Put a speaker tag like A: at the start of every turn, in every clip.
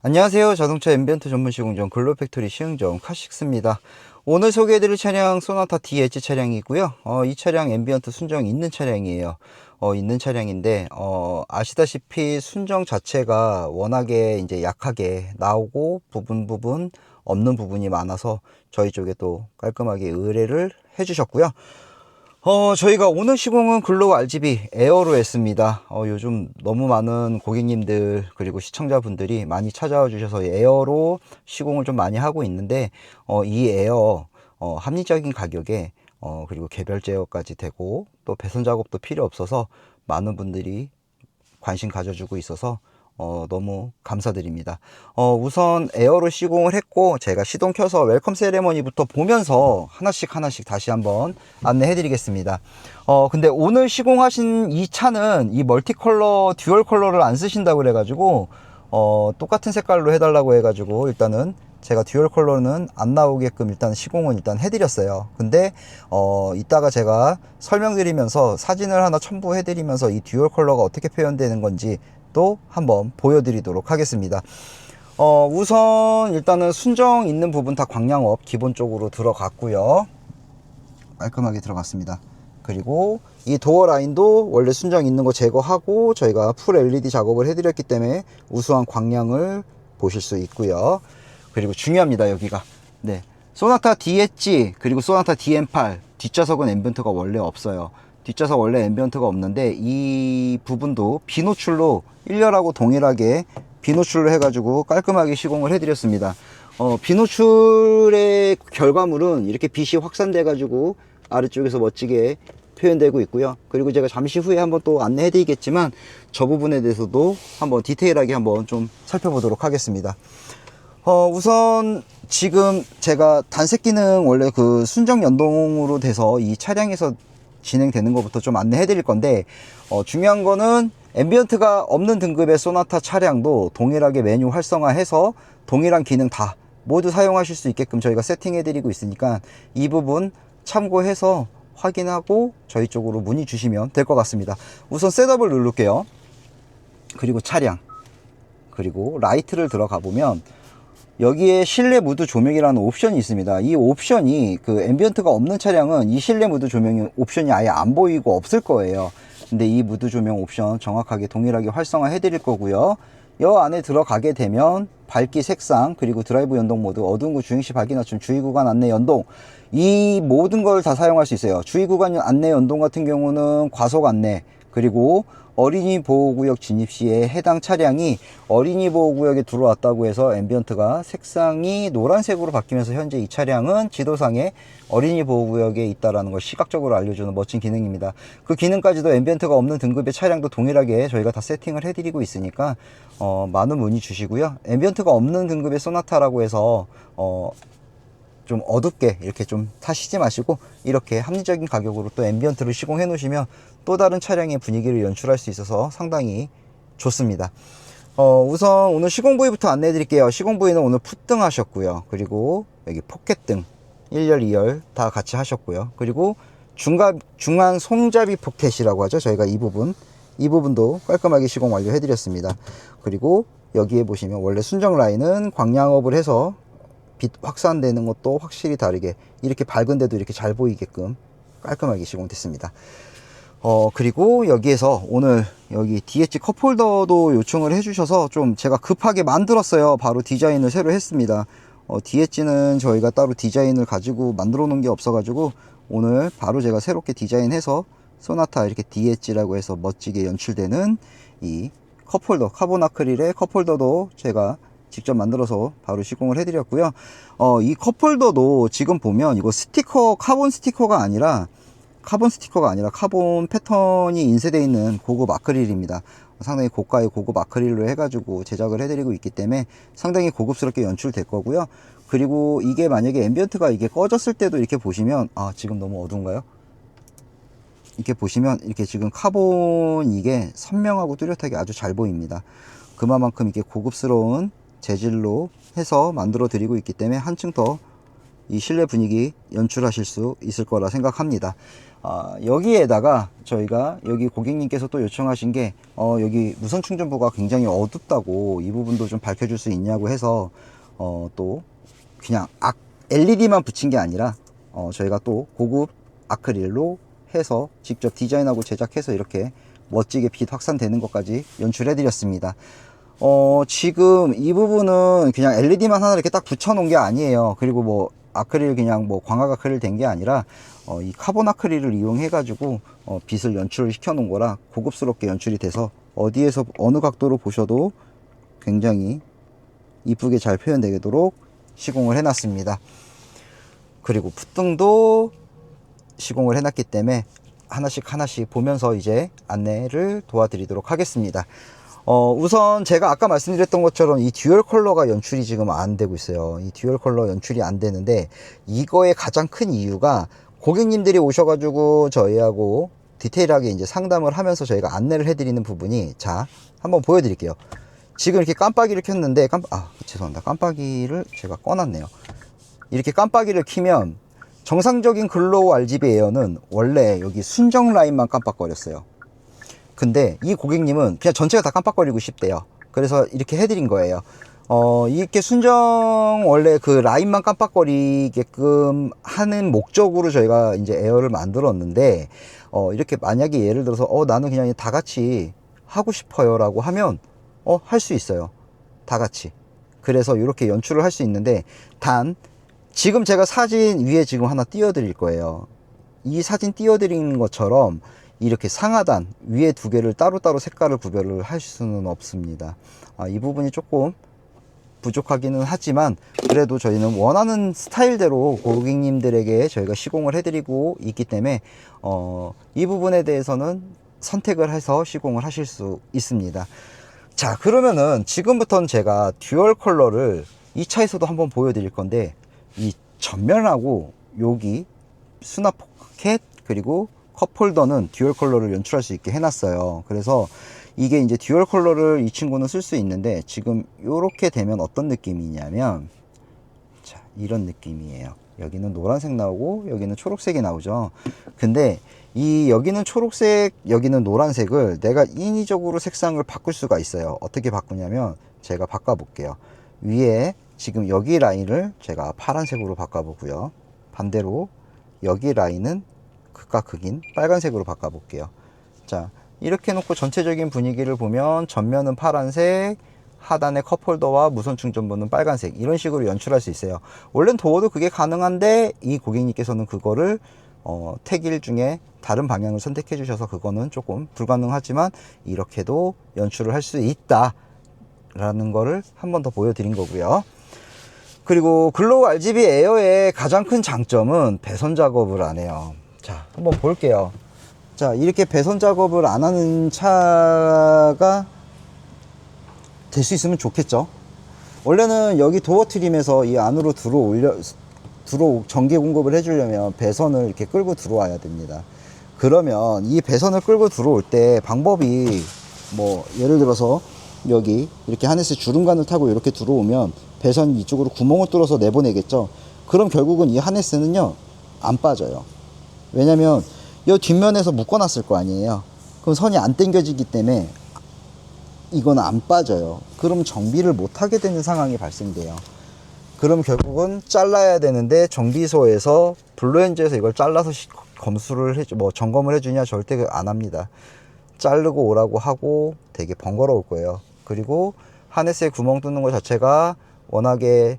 A: 안녕하세요. 자동차 앰비언트 전문 시공점 글로팩토리 시흥점 카식스입니다. 오늘 소개해드릴 차량 소나타 DH 차량이고요. 이 차량 앰비언트 순정 있는 차량이에요. 있는 차량인데 아시다시피 순정 자체가 워낙에 이제 약하게 나오고 부분 없는 부분이 많아서 저희 쪽에 또 깔끔하게 의뢰를 해주셨고요. 저희가 오늘 시공은 글로우 RGB 에어로 했습니다. 요즘 너무 많은 고객님들 그리고 시청자분들이 많이 찾아와 주셔서 에어로 시공을 좀 많이 하고 있는데 이 에어 합리적인 가격에 그리고 개별 제어까지 되고 또 배선 작업도 필요 없어서 많은 분들이 관심 가져주고 있어서 너무 감사드립니다. 우선 에어로 시공을 했고 제가 시동 켜서 웰컴 세레머니부터 보면서 하나씩 다시 한번 안내해 드리겠습니다. 근데 오늘 시공하신 이 차는 이 멀티컬러 듀얼 컬러를 안 쓰신다고 그래 가지고 똑같은 색깔로 해달라고 해 가지고 일단은 제가 듀얼 컬러는 안 나오게끔 일단 시공은 일단 해드렸어요. 근데 이따가 제가 설명드리면서 사진을 하나 첨부해드리면서 이 듀얼 컬러가 어떻게 표현되는 건지 또 한번 보여드리도록 하겠습니다. 우선 일단은 순정 있는 부분 다 광량업 기본적으로 들어갔고요. 깔끔하게 들어갔습니다. 그리고 이 도어 라인도 원래 순정 있는 거 제거하고 저희가 풀 LED 작업을 해드렸기 때문에 우수한 광량을 보실 수 있고요. 그리고 중요합니다. 여기가 네, 소나타 DH 그리고 소나타 DM8 뒷좌석은 앰비언트가 원래 없어요. 뒷좌석 원래 앰비언트가 없는데 이 부분도 비노출로 1열하고 동일하게 비노출로 해가지고 깔끔하게 시공을 해드렸습니다. 비노출의 결과물은 이렇게 빛이 확산돼 가지고 아래쪽에서 멋지게 표현되고 있고요. 그리고 제가 잠시 후에 한번 또 안내해 드리겠지만 저 부분에 대해서도 한번 디테일하게 한번 좀 살펴보도록 하겠습니다. 우선 지금 제가 단색 기능 원래 그 순정 연동으로 돼서 이 차량에서 진행되는 것부터 좀 안내해 드릴 건데 중요한 거는 앰비언트가 없는 등급의 소나타 차량도 동일하게 메뉴 활성화해서 동일한 기능 다 모두 사용하실 수 있게끔 저희가 세팅해 드리고 있으니까 이 부분 참고해서 확인하고 저희 쪽으로 문의 주시면 될 것 같습니다. 우선 셋업을 누를게요. 그리고 차량 그리고 라이트를 들어가 보면 여기에 실내 무드 조명이라는 옵션이 있습니다. 이 옵션이 그 앰비언트가 없는 차량은 이 실내 무드 조명 옵션이 아예 안 보이고 없을 거예요. 근데 이 무드 조명 옵션 정확하게 동일하게 활성화 해 드릴 거고요. 이 안에 들어가게 되면 밝기 색상 그리고 드라이브 연동 모드 어두운 곳 주행시 밝기 낮춤 주의 구간 안내 연동 이 모든 걸 다 사용할 수 있어요. 주의 구간 안내 연동 같은 경우는 과속 안내 그리고 어린이 보호구역 진입 시에 해당 차량이 어린이 보호구역에 들어왔다고 해서 앰비언트가 색상이 노란색으로 바뀌면서 현재 이 차량은 지도상에 어린이 보호구역에 있다는 걸 시각적으로 알려주는 멋진 기능입니다. 그 기능까지도 앰비언트가 없는 등급의 차량도 동일하게 저희가 다 세팅을 해드리고 있으니까 많은 문의 주시고요. 앰비언트가 없는 등급의 소나타라고 해서 좀 어둡게 이렇게 좀 타시지 마시고 이렇게 합리적인 가격으로 또 앰비언트를 시공해 놓으시면 또 다른 차량의 분위기를 연출할 수 있어서 상당히 좋습니다. 우선 오늘 시공 부위부터 안내해 드릴게요. 시공 부위는 오늘 풋등 하셨고요. 그리고 여기 포켓등 1열 2열 다 같이 하셨고요. 그리고 중앙 손잡이 포켓이라고 하죠. 저희가 이 부분도 깔끔하게 시공 완료해 드렸습니다. 그리고 여기에 보시면 원래 순정 라인은 광량업을 해서 빛 확산되는 것도 확실히 다르게 이렇게 밝은데도 이렇게 잘 보이게끔 깔끔하게 시공됐습니다. 그리고 여기에서 오늘 여기 DH 컵홀더도 요청을 해주셔서 좀 제가 급하게 만들었어요. 바로 디자인을 새로 했습니다. DH는 저희가 따로 디자인을 가지고 만들어 놓은 게 없어 가지고 오늘 바로 제가 새롭게 디자인해서 소나타 이렇게 DH라고 해서 멋지게 연출되는 이 컵홀더 카본 아크릴의 컵홀더도 제가 직접 만들어서 바로 시공을 해드렸고요. 이 컵홀더도 지금 보면 이거 스티커 카본 스티커가 아니라 카본 패턴이 인쇄되어 있는 고급 아크릴입니다. 상당히 고가의 고급 아크릴로 해가지고 제작을 해드리고 있기 때문에 상당히 고급스럽게 연출될 거고요. 그리고 이게 만약에 앰비언트가 이게 꺼졌을 때도 이렇게 보시면 지금 너무 어두운가요? 이렇게 보시면 이렇게 지금 카본 이게 선명하고 뚜렷하게 아주 잘 보입니다. 그만큼 이게 고급스러운 재질로 해서 만들어 드리고 있기 때문에 한층 더 이 실내 분위기 연출하실 수 있을 거라 생각합니다. 여기에다가 저희가 여기 고객님께서 또 요청하신 게 여기 무선 충전부가 굉장히 어둡다고 이 부분도 좀 밝혀줄 수 있냐고 해서 또 그냥 LED만 붙인 게 아니라 저희가 또 고급 아크릴로 해서 직접 디자인하고 제작해서 이렇게 멋지게 빛 확산되는 것까지 연출해 드렸습니다. 지금 이 부분은 그냥 LED만 하나 이렇게 딱 붙여 놓은 게 아니에요. 그리고 뭐 아크릴 그냥 뭐 광학 아크릴 된 게 아니라 이 카본 아크릴을 이용해 가지고 빛을 연출을 시켜 놓은 거라 고급스럽게 연출이 돼서 어디에서 어느 각도로 보셔도 굉장히 이쁘게 잘 표현되도록 시공을 해 놨습니다. 그리고 풋등도 시공을 해 놨기 때문에 하나씩 보면서 이제 안내를 도와드리도록 하겠습니다. 우선 제가 아까 말씀드렸던 것처럼 이 듀얼 컬러가 연출이 지금 안 되고 있어요. 이 듀얼 컬러 연출이 안 되는데 이거의 가장 큰 이유가 고객님들이 오셔가지고 저희하고 디테일하게 이제 상담을 하면서 저희가 안내를 해드리는 부분이, 자, 한번 보여드릴게요. 지금 이렇게 깜빡이를 켰는데 죄송합니다. 깜빡이를 제가 꺼놨네요. 이렇게 깜빡이를 켜면 정상적인 글로우 RGB 에어는 원래 여기 순정 라인만 깜빡거렸어요. 근데 이 고객님은 그냥 전체가 다 깜빡거리고 싶대요. 그래서 이렇게 해드린 거예요. 이렇게 순정 원래 그 라인만 깜빡거리게끔 하는 목적으로 저희가 이제 에어를 만들었는데, 이렇게 만약에 예를 들어서 나는 그냥 다 같이 하고 싶어요 라고 하면 할 수 있어요. 다 같이. 그래서 이렇게 연출을 할 수 있는데, 단 지금 제가 사진 위에 지금 하나 띄워 드릴 거예요. 이 사진 띄워 드리는 것처럼 이렇게 상하단 위에 두 개를 따로따로 색깔을 구별을 할 수는 없습니다. 이 부분이 조금 부족하기는 하지만 그래도 저희는 원하는 스타일대로 고객님들에게 저희가 시공을 해드리고 있기 때문에 이 부분에 대해서는 선택을 해서 시공을 하실 수 있습니다. 자, 그러면은 지금부터는 제가 듀얼 컬러를 이 차에서도 한번 보여드릴 건데, 이 전면하고 여기 수납 포켓 그리고 컵홀더는 듀얼 컬러를 연출할 수 있게 해놨어요. 그래서 이게 이제 듀얼 컬러를 이 친구는 쓸 수 있는데, 지금 이렇게 되면 어떤 느낌이냐면, 자, 이런 느낌이에요. 여기는 노란색 나오고 여기는 초록색이 나오죠. 근데 여기는 초록색, 여기는 노란색을 내가 인위적으로 색상을 바꿀 수가 있어요. 어떻게 바꾸냐면 제가 바꿔볼게요. 위에 지금 여기 라인을 제가 파란색으로 바꿔보고요. 반대로 여기 라인은 극과 극인 빨간색으로 바꿔볼게요. 자, 이렇게 해놓고 전체적인 분위기를 보면 전면은 파란색, 하단에 컵홀더와 무선 충전부는 빨간색, 이런 식으로 연출할 수 있어요. 원래는 도어도 그게 가능한데 이 고객님께서는 그거를 택일 중에 다른 방향을 선택해 주셔서 그거는 조금 불가능하지만 이렇게도 연출을 할 수 있다 라는 거를 한 번 더 보여드린 거고요. 그리고 글로우 RGB 에어의 가장 큰 장점은 배선 작업을 안 해요. 자, 한번 볼게요. 자, 이렇게 배선 작업을 안 하는 차가 될 수 있으면 좋겠죠. 원래는 여기 도어 트림에서 이 안으로 전기 공급을 해주려면 배선을 이렇게 끌고 들어와야 됩니다. 그러면 이 배선을 끌고 들어올 때 방법이, 뭐 예를 들어서 여기 이렇게 하네스 주름관을 타고 이렇게 들어오면 배선 이쪽으로 구멍을 뚫어서 내보내겠죠. 그럼 결국은 이 하네스는요 안 빠져요. 왜냐면 이 뒷면에서 묶어놨을 거 아니에요. 그럼 선이 안 당겨지기 때문에 이건 안 빠져요. 그럼 정비를 못 하게 되는 상황이 발생돼요. 그럼 결국은 잘라야 되는데 정비소에서 블루엔즈에서 이걸 잘라서 검수를 점검을 해주냐? 절대 안 합니다. 자르고 오라고 하고 되게 번거로울 거예요. 그리고 하네스에 구멍 뚫는 것 자체가 워낙에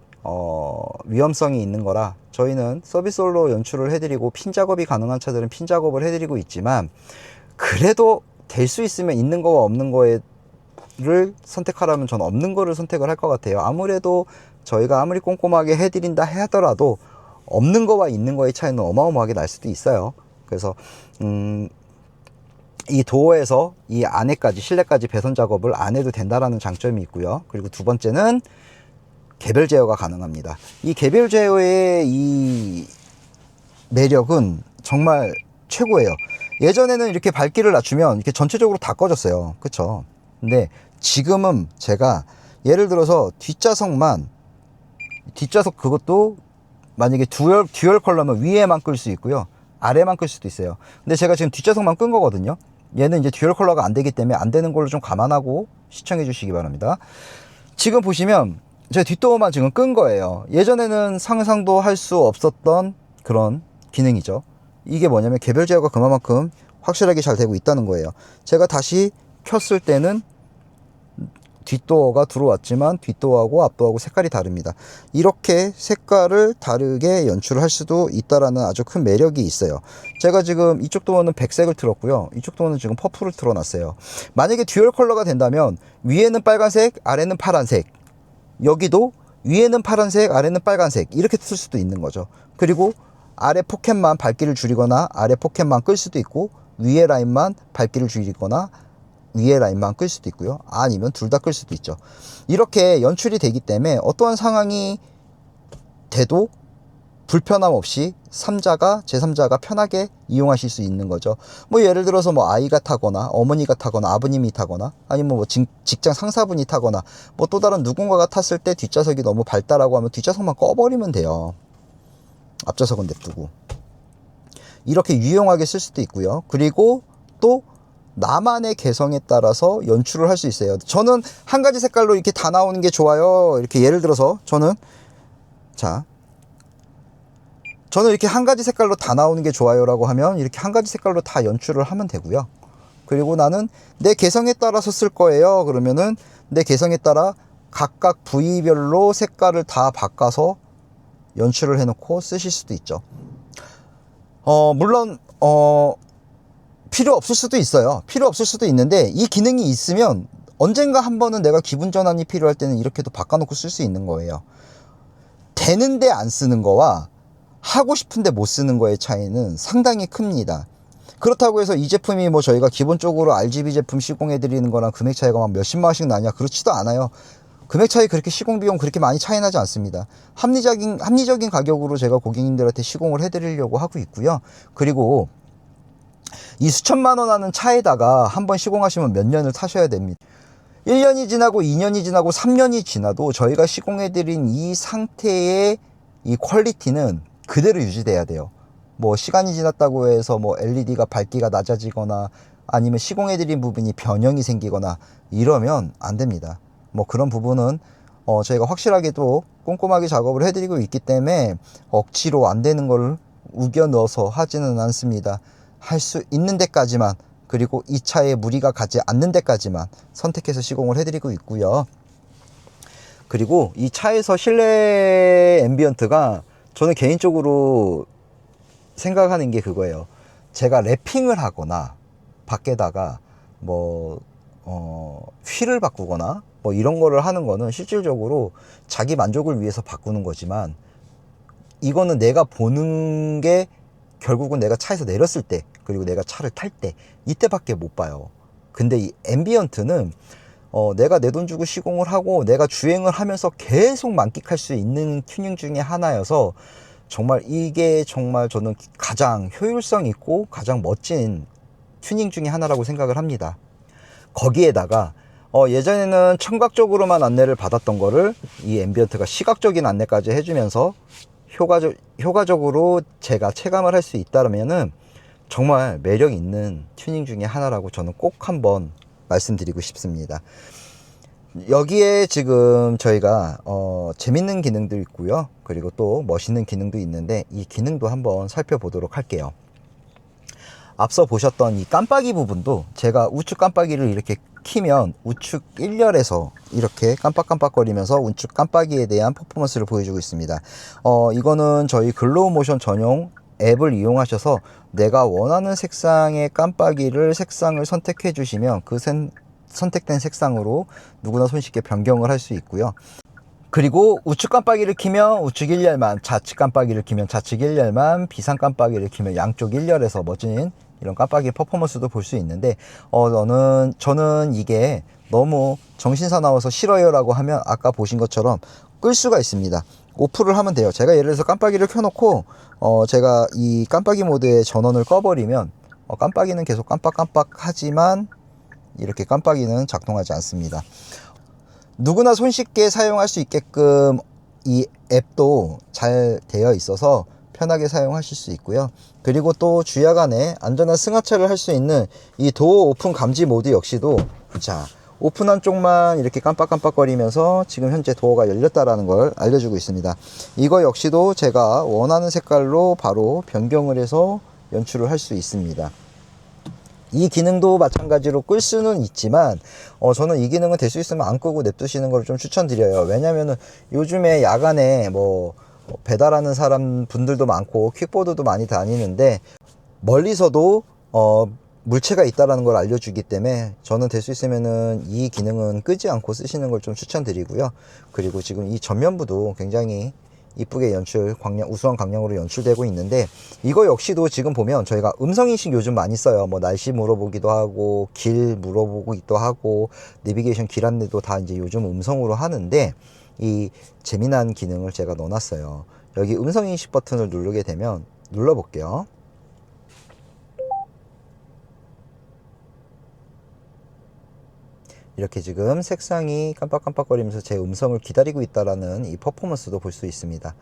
A: 위험성이 있는 거라 저희는 서비스홀로 연출을 해드리고 핀 작업이 가능한 차들은 핀 작업을 해드리고 있지만, 그래도 될 수 있으면 있는 거와 없는 거를 선택하라면 전 없는 거를 선택을 할 것 같아요. 아무래도 저희가 아무리 꼼꼼하게 해드린다 하더라도 없는 거와 있는 거의 차이는 어마어마하게 날 수도 있어요. 그래서 이 도어에서 이 안에까지, 실내까지 배선 작업을 안 해도 된다라는 장점이 있고요. 그리고 두 번째는 개별 제어가 가능합니다. 이 개별 제어의 이 매력은 정말 최고예요. 예전에는 이렇게 밝기를 낮추면 이렇게 전체적으로 다 꺼졌어요. 그쵸? 근데 지금은 제가 예를 들어서 뒷좌석 그것도 만약에 듀얼 컬러면 위에만 끌 수 있고요, 아래만 끌 수도 있어요. 근데 제가 지금 뒷좌석만 끈 거거든요. 얘는 이제 듀얼 컬러가 안 되기 때문에 안 되는 걸로 좀 감안하고 시청해 주시기 바랍니다. 지금 보시면 제 뒷도어만 지금 끈 거예요. 예전에는 상상도 할 수 없었던 그런 기능이죠. 이게 뭐냐면 개별 제어가 그만큼 확실하게 잘 되고 있다는 거예요. 제가 다시 켰을 때는 뒷도어가 들어왔지만 뒷도어하고 앞도어하고 색깔이 다릅니다. 이렇게 색깔을 다르게 연출을 할 수도 있다라는 아주 큰 매력이 있어요. 제가 지금 이쪽 도어는 백색을 틀었고요, 이쪽 도어는 지금 퍼플을 틀어놨어요. 만약에 듀얼 컬러가 된다면 위에는 빨간색, 아래는 파란색, 여기도 위에는 파란색, 아래는 빨간색, 이렇게 틀 수도 있는 거죠. 그리고 아래 포켓만 밝기를 줄이거나 아래 포켓만 끌 수도 있고, 위에 라인만 밝기를 줄이거나 위에 라인만 끌 수도 있고요, 아니면 둘 다 끌 수도 있죠. 이렇게 연출이 되기 때문에 어떠한 상황이 돼도 불편함 없이 제3자가 편하게 이용하실 수 있는 거죠. 뭐 예를 들어서 뭐 아이가 타거나 어머니가 타거나 아버님이 타거나 아니면 뭐 직장 상사분이 타거나 뭐 또 다른 누군가가 탔을 때 뒷좌석이 너무 밝다라고 하면 뒷좌석만 꺼버리면 돼요. 앞좌석은 냅두고 이렇게 유용하게 쓸 수도 있고요. 그리고 또 나만의 개성에 따라서 연출을 할 수 있어요. 저는 한 가지 색깔로 이렇게 다 나오는 게 좋아요. 이렇게 예를 들어서 저는 이렇게 한 가지 색깔로 다 나오는 게 좋아요 라고 하면 이렇게 한 가지 색깔로 다 연출을 하면 되고요. 그리고 나는 내 개성에 따라서 쓸 거예요 그러면은 내 개성에 따라 각각 부위별로 색깔을 다 바꿔서 연출을 해놓고 쓰실 수도 있죠. 물론 필요 없을 수도 있어요. 필요 없을 수도 있는데 이 기능이 있으면 언젠가 한 번은 내가 기분 전환이 필요할 때는 이렇게도 바꿔놓고 쓸 수 있는 거예요. 되는데 안 쓰는 거와 하고 싶은데 못 쓰는 거의 차이는 상당히 큽니다. 그렇다고 해서 이 제품이 뭐 저희가 기본적으로 RGB 제품 시공해 드리는 거랑 금액 차이가 막 몇십만 원씩 나냐, 그렇지도 않아요. 금액 차이 그렇게 시공 비용 그렇게 많이 차이 나지 않습니다. 합리적인 가격으로 제가 고객님들한테 시공을 해 드리려고 하고 있고요. 그리고 이 수천만 원 하는 차에다가 한번 시공하시면 몇 년을 타셔야 됩니다. 1년이 지나고 2년이 지나고 3년이 지나도 저희가 시공해 드린 이 상태의 이 퀄리티는 그대로 유지돼야 돼요. 뭐 시간이 지났다고 해서 뭐 LED가 밝기가 낮아지거나 아니면 시공해 드린 부분이 변형이 생기거나 이러면 안 됩니다. 뭐 그런 부분은 저희가 확실하게 또 꼼꼼하게 작업을 해드리고 있기 때문에 억지로 안 되는 걸 우겨 넣어서 하지는 않습니다. 할 수 있는 데까지만, 그리고 이 차에 무리가 가지 않는 데까지만 선택해서 시공을 해드리고 있고요. 그리고 이 차에서 실내 앰비언트가 저는 개인적으로 생각하는 게 그거예요. 제가 랩핑을 하거나 밖에다가 뭐 휠을 바꾸거나 뭐 이런 거를 하는 거는 실질적으로 자기 만족을 위해서 바꾸는 거지만, 이거는 내가 보는 게 결국은 내가 차에서 내렸을 때, 그리고 내가 차를 탈 때, 이때밖에 못 봐요. 근데 이 앰비언트는 내가 내 돈 주고 시공을 하고 내가 주행을 하면서 계속 만끽할 수 있는 튜닝 중에 하나여서 정말 이게 정말 저는 가장 효율성 있고 가장 멋진 튜닝 중에 하나라고 생각을 합니다. 거기에다가 예전에는 청각적으로만 안내를 받았던 거를 이 앰비언트가 시각적인 안내까지 해주면서 효과적으로 제가 체감을 할 수 있다면은 정말 매력 있는 튜닝 중에 하나라고 저는 꼭 한번 말씀드리고 싶습니다. 여기에 지금 저희가 재밌는 기능도 있고요, 그리고 또 멋있는 기능도 있는데 이 기능도 한번 살펴보도록 할게요. 앞서 보셨던 이 깜빡이 부분도 제가 우측 깜빡이를 이렇게 키면 우측 1열에서 이렇게 깜빡깜빡거리면서 우측 깜빡이에 대한 퍼포먼스를 보여주고 있습니다. 이거는 저희 글로우 모션 전용 앱을 이용하셔서 내가 원하는 색상의 깜빡이를 색상을 선택해 주시면 그 선택된 색상으로 누구나 손쉽게 변경을 할 수 있고요. 그리고 우측 깜빡이를 키면 우측 1열만, 좌측 깜빡이를 키면 좌측 1열만, 비상 깜빡이를 키면 양쪽 1열에서 멋진 이런 깜빡이 퍼포먼스도 볼 수 있는데 저는 이게 너무 정신사나워서 싫어요 라고 하면 아까 보신 것처럼 끌 수가 있습니다. 오프를 하면 돼요. 제가 예를 들어서 깜빡이를 켜놓고 제가 이 깜빡이 모드의 전원을 꺼버리면 깜빡이는 계속 깜빡깜빡 하지만 이렇게 깜빡이는 작동하지 않습니다. 누구나 손쉽게 사용할 수 있게끔 이 앱도 잘 되어 있어서 편하게 사용하실 수 있고요. 그리고 또 주약 안에 안전한 승하차를 할 수 있는 이 도어 오픈 감지 모드 역시도, 자, 오픈한 쪽만 이렇게 깜빡깜빡거리면서 지금 현재 도어가 열렸다라는 걸 알려주고 있습니다. 이거 역시도 제가 원하는 색깔로 바로 변경을 해서 연출을 할 수 있습니다. 이 기능도 마찬가지로 끌 수는 있지만 저는 이 기능은 될 수 있으면 안 끄고 냅두시는 걸 좀 추천드려요. 왜냐면은 요즘에 야간에 뭐 배달하는 사람 분들도 많고 퀵보드도 많이 다니는데 멀리서도 물체가 있다라는 걸 알려주기 때문에 저는 될 수 있으면은 이 기능은 끄지 않고 쓰시는 걸 좀 추천드리고요. 그리고 지금 이 전면부도 굉장히 이쁘게 우수한 광량으로 연출되고 있는데, 이거 역시도 지금 보면 저희가 음성인식 요즘 많이 써요. 뭐 날씨 물어보기도 하고 길 물어보기도 하고 내비게이션 길 안내도 다 이제 요즘 음성으로 하는데, 이 재미난 기능을 제가 넣어놨어요. 여기 음성인식 버튼을 누르게 되면, 눌러볼게요. 이렇게 지금 색상이 깜빡깜빡거리면서 제 음성을 기다리고 있다라는 이 퍼포먼스도 볼 수 있습니다.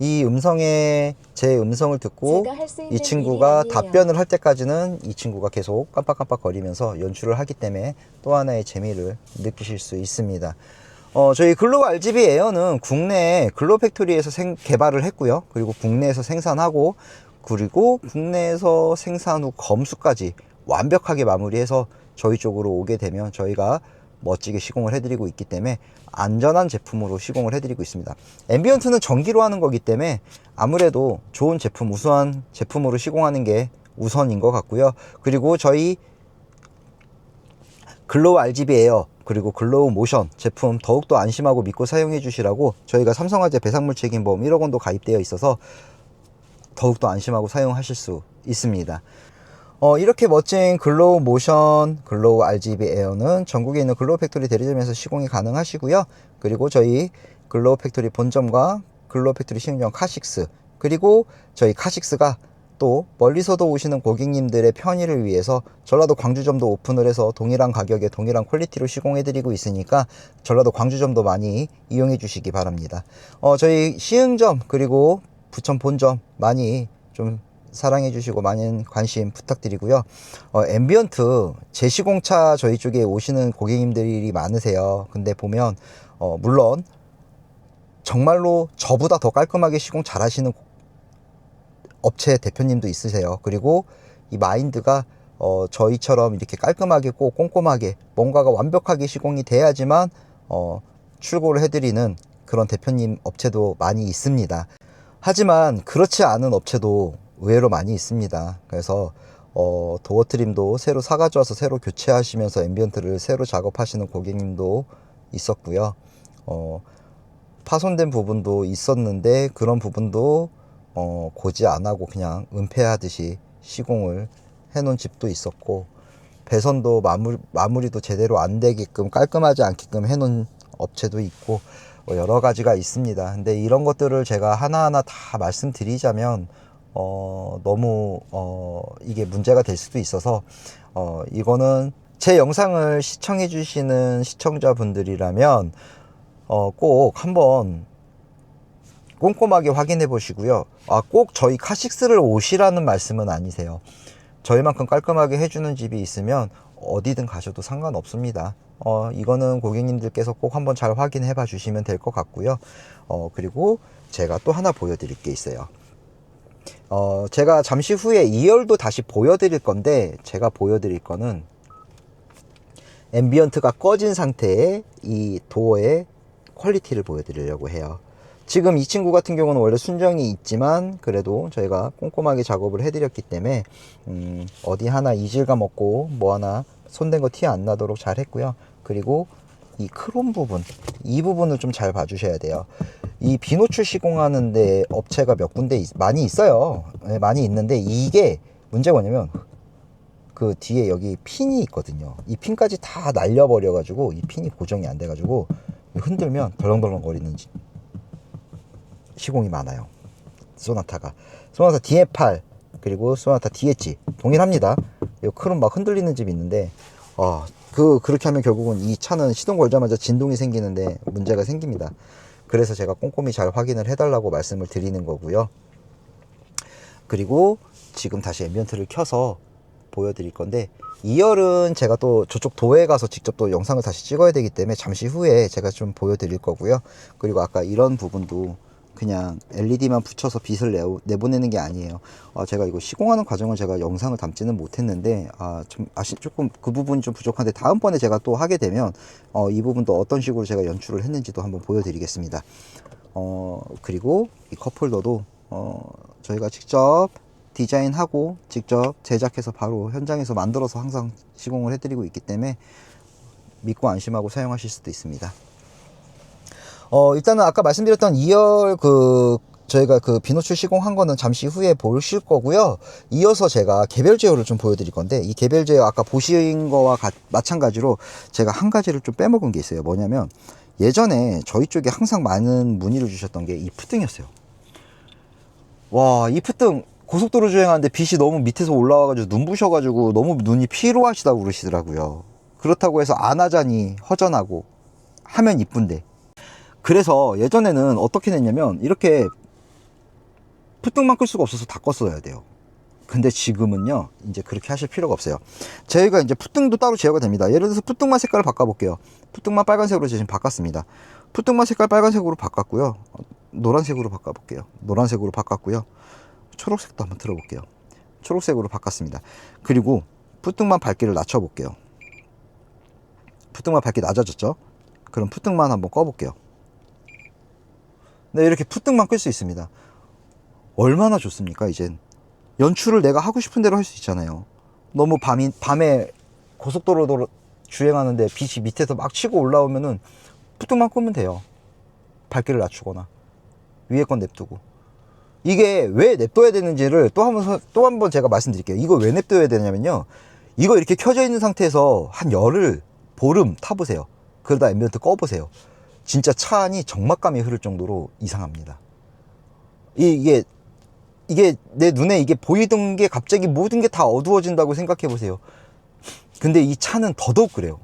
A: 이 음성에 제 음성을 듣고 이 친구가 답변을 할 때까지는 이 친구가 계속 깜빡깜빡거리면서 연출을 하기 때문에 또 하나의 재미를 느끼실 수 있습니다. 저희 글로우 RGB 에어는 국내 글로우 팩토리에서 개발을 했고요. 그리고 국내에서 생산하고, 그리고 국내에서 생산 후 검수까지 완벽하게 마무리해서 저희 쪽으로 오게 되면 저희가 멋지게 시공을 해드리고 있기 때문에 안전한 제품으로 시공을 해드리고 있습니다. 앰비언트는 전기로 하는 거기 때문에 아무래도 좋은 제품, 우수한 제품으로 시공하는 게 우선인 것 같고요. 그리고 저희 글로우 RGB 에어 그리고 글로우 모션 제품 더욱더 안심하고 믿고 사용해 주시라고 저희가 삼성화재 배상물 책임보험 1억 원도 가입되어 있어서 더욱더 안심하고 사용하실 수 있습니다. 이렇게 멋진 글로우 모션, 글로우 RGB 에어는 전국에 있는 글로우 팩토리 대리점에서 시공이 가능하시고요. 그리고 저희 글로우 팩토리 본점과 글로우 팩토리 시흥점 카식스, 그리고 저희 카식스가 또 멀리서도 오시는 고객님들의 편의를 위해서 전라도 광주점도 오픈을 해서 동일한 가격에 동일한 퀄리티로 시공해 드리고 있으니까 전라도 광주점도 많이 이용해 주시기 바랍니다. 저희 시흥점 그리고 부천 본점 많이 좀 사랑해 주시고 많은 관심 부탁드리고요. 앰비언트 재시공차 저희 쪽에 오시는 고객님들이 많으세요. 근데 보면 물론 정말로 저보다 더 깔끔하게 시공 잘 하시는 업체 대표님도 있으세요. 그리고 이 마인드가 저희처럼 이렇게 깔끔하게 꼭 꼼꼼하게 뭔가가 완벽하게 시공이 돼야지만 출고를 해드리는 그런 대표님 업체도 많이 있습니다. 하지만 그렇지 않은 업체도 의외로 많이 있습니다. 그래서 도어 트림도 새로 사가져와서 새로 교체하시면서 앰비언트를 새로 작업하시는 고객님도 있었고요. 파손된 부분도 있었는데 그런 부분도 고지 안 하고 그냥 은폐하듯이 시공을 해놓은 집도 있었고, 배선도 마무리도 제대로 안 되게끔 깔끔하지 않게끔 해놓은 업체도 있고, 여러 가지가 있습니다. 근데 이런 것들을 제가 하나하나 다 말씀드리자면 너무 이게 문제가 될 수도 있어서 이거는 제 영상을 시청해 주시는 시청자분들이라면 꼭 한번 꼼꼼하게 확인해 보시고요. 꼭 저희 카식스를 오시라는 말씀은 아니세요. 저희만큼 깔끔하게 해주는 집이 있으면 어디든 가셔도 상관없습니다. 이거는 고객님들께서 꼭 한번 잘 확인해 봐 주시면 될 것 같고요. 그리고 제가 또 하나 보여드릴 게 있어요. 제가 잠시 후에 2열도 다시 보여드릴 건데, 제가 보여드릴 거는 앰비언트가 꺼진 상태의 이 도어의 퀄리티를 보여드리려고 해요. 지금 이 친구 같은 경우는 원래 순정이 있지만 그래도 저희가 꼼꼼하게 작업을 해드렸기 때문에 어디 하나 이질감 없고 뭐 하나 손댄 거 티 안 나도록 잘 했고요. 그리고 이 크롬 부분, 이 부분을 좀 잘 봐주셔야 돼요. 이 비노출 시공하는데 업체가 몇 군데 많이 있어요. 네, 많이 있는데 이게 문제가 뭐냐면 그 뒤에 여기 핀이 있거든요. 이 핀까지 다 날려버려 가지고 이 핀이 고정이 안 돼 가지고 흔들면 덜렁덜렁 거리는 시공이 많아요. 소나타 DF8 그리고 소나타 DH 동일합니다. 이 크롬 막 흔들리는 집이 있는데 그렇게 하면 결국은 이 차는 시동 걸자마자 진동이 생기는데 문제가 생깁니다. 그래서 제가 꼼꼼히 잘 확인을 해달라고 말씀을 드리는 거고요. 그리고 지금 다시 앰비언트를 켜서 보여드릴 건데, 2열은 제가 또 저쪽 도에 가서 직접 또 영상을 다시 찍어야 되기 때문에 잠시 후에 제가 좀 보여드릴 거고요. 그리고 아까 이런 부분도 그냥 LED만 붙여서 빛을 내보내는 게 아니에요. 제가 이거 시공하는 과정을 제가 영상을 담지는 못했는데, 조금 그 부분이 좀 부족한데, 다음번에 제가 또 하게 되면 이 부분도 어떤 식으로 제가 연출을 했는지도 한번 보여드리겠습니다. 그리고 이 컵홀더도 저희가 직접 디자인하고 직접 제작해서 바로 현장에서 만들어서 항상 시공을 해드리고 있기 때문에 믿고 안심하고 사용하실 수도 있습니다. 일단은 아까 말씀드렸던 2열 저희가 비노출 시공한 거는 잠시 후에 보실 거고요. 이어서 제가 개별 제어를 좀 보여드릴 건데, 이 개별 제어 아까 보신 거와 마찬가지로 제가 한 가지를 좀 빼먹은 게 있어요. 뭐냐면, 예전에 저희 쪽에 항상 많은 문의를 주셨던 게 이 푸등이었어요. 와, 이 푸등 고속도로 주행하는데 빛이 너무 밑에서 올라와가지고 눈부셔가지고 너무 눈이 피로하시다고 그러시더라고요. 그렇다고 해서 안 하자니 허전하고 하면 이쁜데. 그래서 예전에는 어떻게 냈냐면 이렇게 푸등만 끌 수가 없어서 다 껐어야 돼요. 근데 지금은요, 이제 그렇게 하실 필요가 없어요. 저희가 이제 푸등도 따로 제어가 됩니다. 예를 들어서 푸등만 색깔을 바꿔볼게요. 푸등만 빨간색으로 지금 바꿨습니다. 푸등만 색깔 빨간색으로 바꿨고요. 노란색으로 바꿔볼게요. 노란색으로 바꿨고요. 초록색도 한번 들어볼게요. 초록색으로 바꿨습니다. 그리고 푸등만 밝기를 낮춰볼게요. 푸등만 밝기 낮아졌죠? 그럼 푸등만 한번 꺼볼게요. 네, 이렇게 푸등만 끌 수 있습니다. 얼마나 좋습니까? 이젠 연출을 내가 하고 싶은 대로 할 수 있잖아요. 너무 밤에 고속도로 주행하는데 빛이 밑에서 막 치고 올라오면은 푸등만 끄면 돼요. 밝기를 낮추거나 위에 건 냅두고. 이게 왜 냅둬야 되는지를 또 한 번 제가 말씀드릴게요. 이거 왜 냅둬야 되냐면요, 이거 이렇게 켜져 있는 상태에서 한 열흘, 보름 타보세요. 그러다 앰비언트 꺼보세요. 진짜 차 안이 적막감이 흐를 정도로 이상합니다. 이게 내 눈에 이게 보이던 게 갑자기 모든 게 다 어두워진다고 생각해 보세요. 근데 이 차는 더더욱 그래요.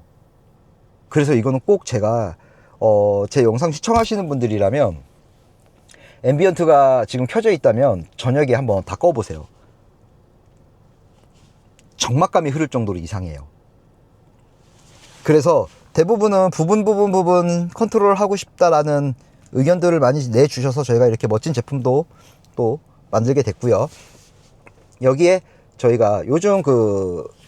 A: 그래서 이거는 꼭 제가 제 영상 시청하시는 분들이라면 앰비언트가 지금 켜져 있다면 저녁에 한번 다 꺼보세요. 적막감이 흐를 정도로 이상해요. 그래서 대부분은 부분 컨트롤 하고 싶다라는 의견들을 많이 내주셔서 저희가 이렇게 멋진 제품도 또 만들게 됐고요. 여기에 저희가 요즘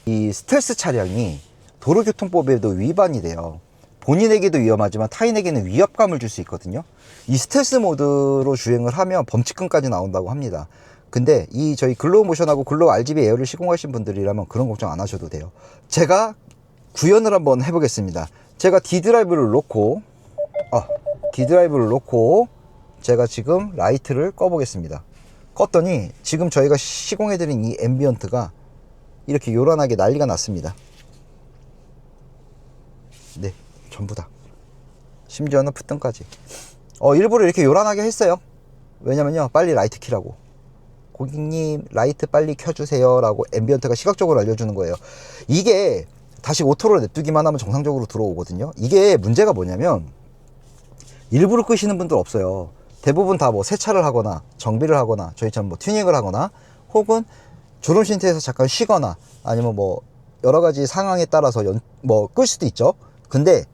A: 이 스텔스 차량이 도로교통법에도 위반이 돼요. 본인에게도 위험하지만 타인에게는 위협감을 줄 수 있거든요. 이 스텔스 모드로 주행을 하면 범칙금까지 나온다고 합니다. 근데 이 저희 글로우 모션하고 글로우 RGB 에어를 시공하신 분들이라면 그런 걱정 안 하셔도 돼요. 제가 구현을 한번 해보겠습니다. 제가 D드라이브를 놓고 제가 지금 라이트를 꺼보겠습니다. 껐더니 지금 저희가 시공해드린 이 앰비언트가 이렇게 요란하게 난리가 났습니다. 네, 전부 다. 심지어는 푸등까지. 일부러 이렇게 요란하게 했어요. 왜냐면요, 빨리 라이트 키라고. 고객님, 라이트 빨리 켜주세요 라고 앰비언트가 시각적으로 알려주는 거예요. 이게 다시 오토로 냅두기만 하면 정상적으로 들어오거든요. 이게 문제가 뭐냐면 일부러 끄시는 분들 없어요. 대부분 다 뭐 세차를 하거나 정비를 하거나 저희처럼 뭐 튜닝을 하거나 혹은 졸음 쉼터에서 잠깐 쉬거나 아니면 뭐 여러 가지 상황에 따라서 끌 수도 있죠. 근데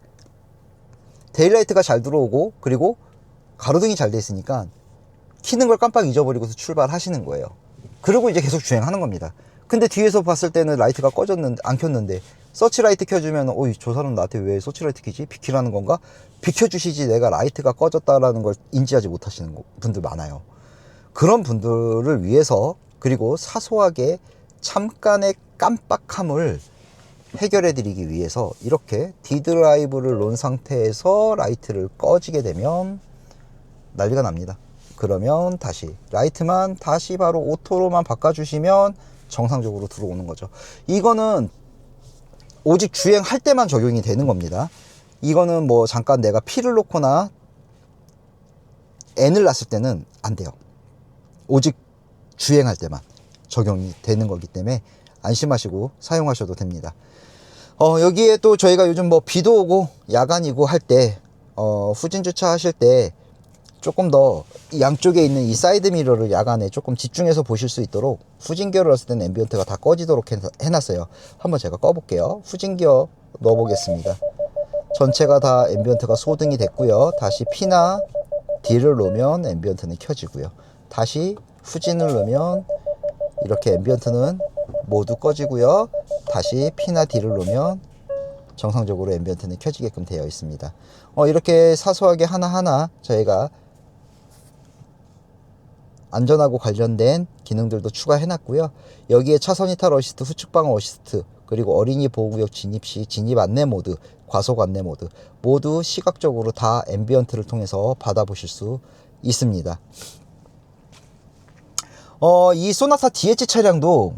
A: 데일라이트가 잘 들어오고 그리고 가로등이 잘 돼 있으니까 키는 걸 깜빡 잊어버리고서 출발하시는 거예요. 그리고 이제 계속 주행하는 겁니다. 근데 뒤에서 봤을 때는 라이트가 꺼졌는데 안 켰는데 서치라이트 켜주면 저 사람 나한테 왜 서치라이트 켜지? 비키라는 건가? 비켜주시지 내가 라이트가 꺼졌다라는 걸 인지하지 못하시는 분들 많아요. 그런 분들을 위해서 그리고 사소하게 잠깐의 깜빡함을 해결해 드리기 위해서 이렇게 D드라이브를 놓은 상태에서 라이트를 꺼지게 되면 난리가 납니다. 그러면 다시 라이트만 다시 바로 오토로만 바꿔주시면 정상적으로 들어오는 거죠. 이거는 오직 주행할 때만 적용이 되는 겁니다. 이거는 뭐 잠깐 내가 P를 놓거나 N을 놨을 때는 안 돼요. 오직 주행할 때만 적용이 되는 거기 때문에 안심하시고 사용하셔도 됩니다. 여기에 또 저희가 요즘 뭐 비도 오고 야간이고 할 때 후진 주차 하실 때 조금 더 양쪽에 있는 이 사이드 미러를 야간에 조금 집중해서 보실 수 있도록 후진기어를 넣었을 때는 앰비언트가 다 꺼지도록 해놨어요. 한번 제가 꺼볼게요. 후진기어 넣어보겠습니다. 전체가 다 앰비언트가 소등이 됐고요. 다시 P나 D를 놓으면 앰비언트는 켜지고요. 다시 후진을 넣으면 이렇게 앰비언트는 모두 꺼지고요. 다시 P나 D를 놓으면 정상적으로 앰비언트는 켜지게끔 되어 있습니다. 이렇게 사소하게 하나하나 저희가 안전하고 관련된 기능들도 추가해 놨고요. 여기에 차선 이탈 어시스트, 후측 방어 어시스트, 그리고 어린이 보호구역 진입 시 진입 안내 모드, 과속 안내 모드 모두 시각적으로 다 앰비언트를 통해서 받아보실 수 있습니다. 이 소나타 DH 차량도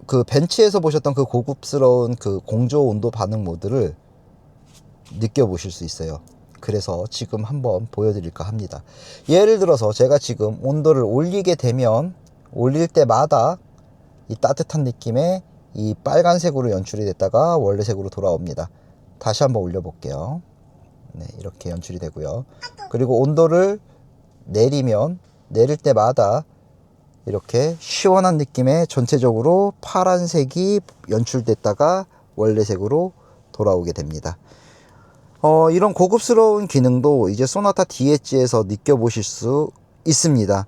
A: 그 벤츠에서 보셨던 그 고급스러운 그 공조 온도 반응 모드를 느껴보실 수 있어요. 그래서 지금 한번 보여드릴까 합니다. 예를 들어서 제가 지금 온도를 올리게 되면 올릴 때마다 이 따뜻한 느낌의 이 빨간색으로 연출이 됐다가 원래색으로 돌아옵니다. 다시 한번 올려볼게요. 네, 이렇게 연출이 되고요. 그리고 온도를 내리면 내릴 때마다 이렇게 시원한 느낌의 전체적으로 파란색이 연출됐다가 원래색으로 돌아오게 됩니다. 이런 고급스러운 기능도 이제 소나타 DH에서 느껴보실 수 있습니다.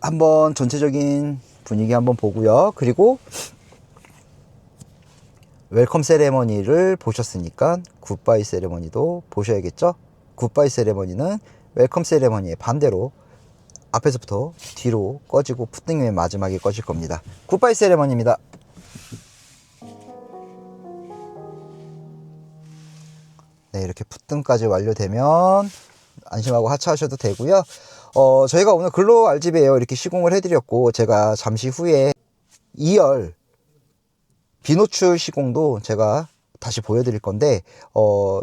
A: 한번 전체적인 분위기 한번 보고요. 그리고 웰컴 세레머니를 보셨으니까 굿바이 세레머니도 보셔야겠죠. 굿바이 세레머니는 웰컴 세레머니의 반대로 앞에서부터 뒤로 꺼지고 푸등이면 마지막에 꺼질 겁니다. 굿바이 세레머니입니다. 네, 이렇게 풋등까지 완료되면 안심하고 하차하셔도 되고요. 저희가 오늘 글로우 RGB 에어 이렇게 시공을 해드렸고, 제가 잠시 후에 2열 비노출 시공도 제가 다시 보여드릴 건데,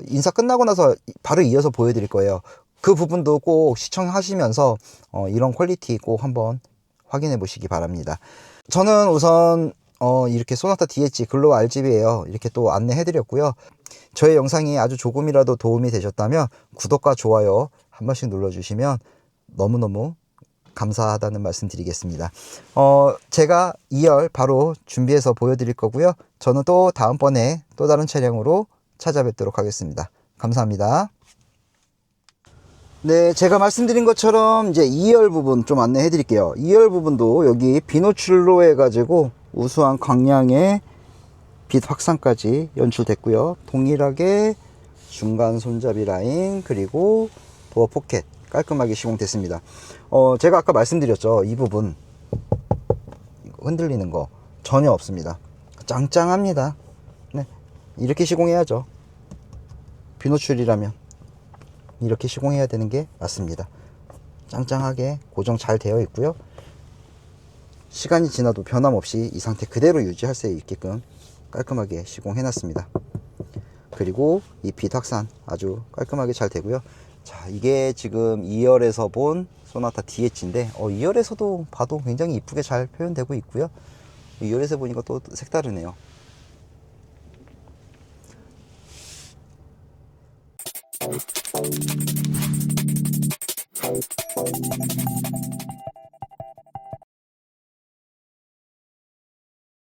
A: 인사 끝나고 나서 바로 이어서 보여드릴 거예요. 그 부분도 꼭 시청하시면서 이런 퀄리티 꼭 한번 확인해 보시기 바랍니다. 저는 우선 이렇게 소나타 DH 글로우 RGB 에어 이렇게 또 안내해 드렸고요. 저의 영상이 아주 조금이라도 도움이 되셨다면 구독과 좋아요 한 번씩 눌러주시면 너무너무 감사하다는 말씀 드리겠습니다. 제가 2열 바로 준비해서 보여드릴 거고요. 저는 또 다음번에 또 다른 차량으로 찾아뵙도록 하겠습니다. 감사합니다. 네, 제가 말씀드린 것처럼 이제 2열 부분 좀 안내해 드릴게요. 2열 부분도 여기 비노출로 해가지고 우수한 광량의 빛 확산까지 연출됐고요. 동일하게 중간 손잡이 라인 그리고 도어 포켓 깔끔하게 시공됐습니다. 제가 아까 말씀드렸죠. 이 부분 흔들리는 거 전혀 없습니다. 짱짱합니다. 네, 이렇게 시공해야죠. 비노출이라면 이렇게 시공해야 되는 게 맞습니다. 짱짱하게 고정 잘 되어 있고요. 시간이 지나도 변함없이 이 상태 그대로 유지할 수 있게끔 깔끔하게 시공해 놨습니다. 그리고 이 빛 확산 아주 깔끔하게 잘 되고요. 자, 이게 지금 2열에서 본 소나타 DH인데 2열에서도 봐도 굉장히 이쁘게 잘 표현되고 있고요. 2열에서 보니까 또 색다르네요.